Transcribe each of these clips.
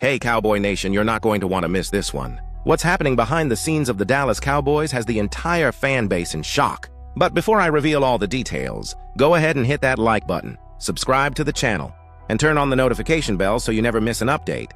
Hey, Cowboy Nation, you're not going to want to miss this one. What's happening behind the scenes of the Dallas Cowboys has the entire fan base in shock. But before I reveal all the details, go ahead and hit that like button, subscribe to the channel, and turn on the notification bell so you never miss an update.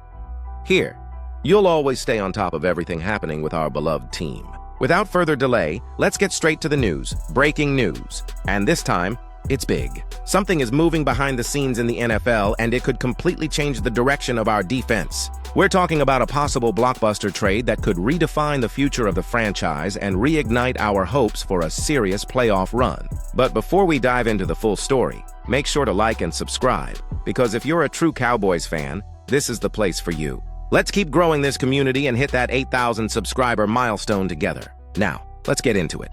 Here, you'll always stay on top of everything happening with our beloved team. Without further delay, let's get straight to the news. Breaking news. And this time, it's big. Something is moving behind the scenes in the NFL, and it could completely change the direction of our defense. We're talking about a possible blockbuster trade that could redefine the future of the franchise and reignite our hopes for a serious playoff run. But before we dive into the full story, make sure to like and subscribe, because if you're a true Cowboys fan, this is the place for you. Let's keep growing this community and hit that 8,000 subscriber milestone together. Now, let's get into it.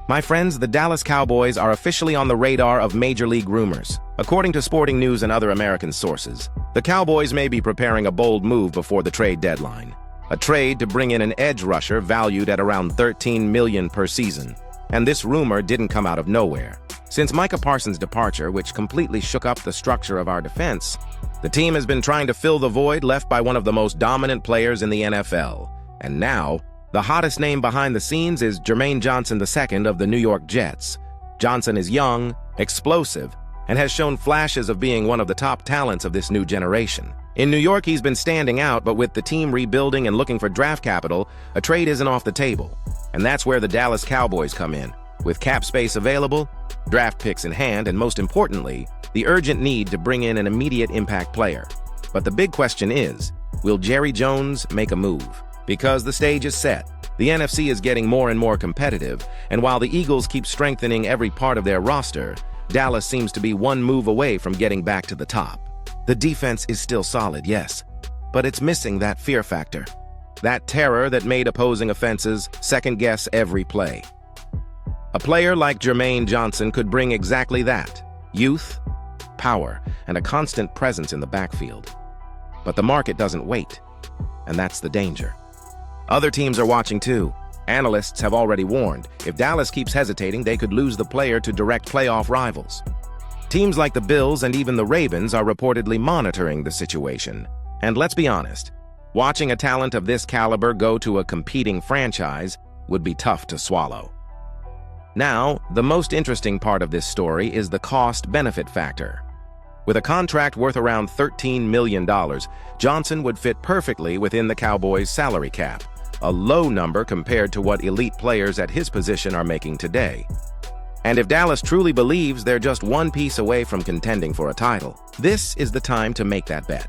My friends, the Dallas Cowboys are officially on the radar of Major League rumors. According to Sporting News and other American sources, the Cowboys may be preparing a bold move before the trade deadline. A trade to bring in an edge rusher valued at around $13 million per season. And this rumor didn't come out of nowhere. Since Micah Parsons' departure, which completely shook up the structure of our defense, the team has been trying to fill the void left by one of the most dominant players in the NFL. And now, the hottest name behind the scenes is Jermaine Johnson II of the New York Jets. Johnson is young, explosive, and has shown flashes of being one of the top talents of this new generation. In New York, he's been standing out, but with the team rebuilding and looking for draft capital, a trade isn't off the table. And that's where the Dallas Cowboys come in. With cap space available, draft picks in hand, and most importantly, the urgent need to bring in an immediate impact player. But the big question is, will Jerry Jones make a move? Because the stage is set. The NFC is getting more and more competitive, and while the Eagles keep strengthening every part of their roster, Dallas seems to be one move away from getting back to the top. The defense is still solid, yes, but it's missing that fear factor. That terror that made opposing offenses second-guess every play. A player like Jermaine Johnson could bring exactly that: youth, power, and a constant presence in the backfield. But the market doesn't wait, and that's the danger. Other teams are watching too. Analysts have already warned, if Dallas keeps hesitating, they could lose the player to direct playoff rivals. Teams like the Bills and even the Ravens are reportedly monitoring the situation. And let's be honest, watching a talent of this caliber go to a competing franchise would be tough to swallow. Now, the most interesting part of this story is the cost-benefit factor. With a contract worth around $13 million, Johnson would fit perfectly within the Cowboys' salary cap, a low number compared to what elite players at his position are making today. And if Dallas truly believes they're just one piece away from contending for a title, this is the time to make that bet.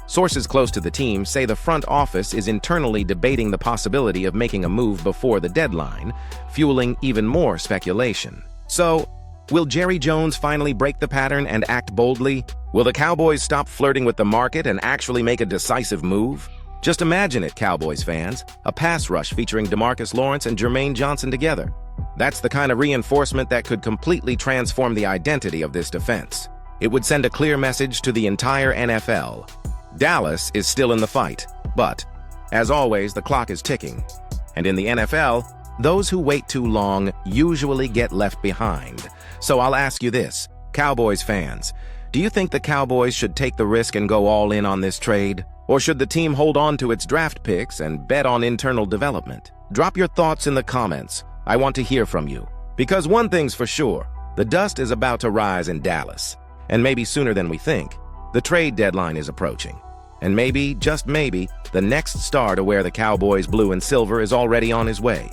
Sources close to the team say the front office is internally debating the possibility of making a move before the deadline, fueling even more speculation. So, will Jerry Jones finally break the pattern and act boldly? Will the Cowboys stop flirting with the market and actually make a decisive move? Just imagine it, Cowboys fans, a pass rush featuring DeMarcus Lawrence and Jermaine Johnson together. That's the kind of reinforcement that could completely transform the identity of this defense. It would send a clear message to the entire NFL. Dallas is still in the fight, but, as always, the clock is ticking. And in the NFL, those who wait too long usually get left behind. So I'll ask you this, Cowboys fans, do you think the Cowboys should take the risk and go all in on this trade? Or should the team hold on to its draft picks and bet on internal development? Drop your thoughts in the comments. I want to hear from you. Because one thing's for sure, the dust is about to rise in Dallas. And maybe sooner than we think. The trade deadline is approaching. And maybe, just maybe, the next star to wear the Cowboys blue and silver is already on his way.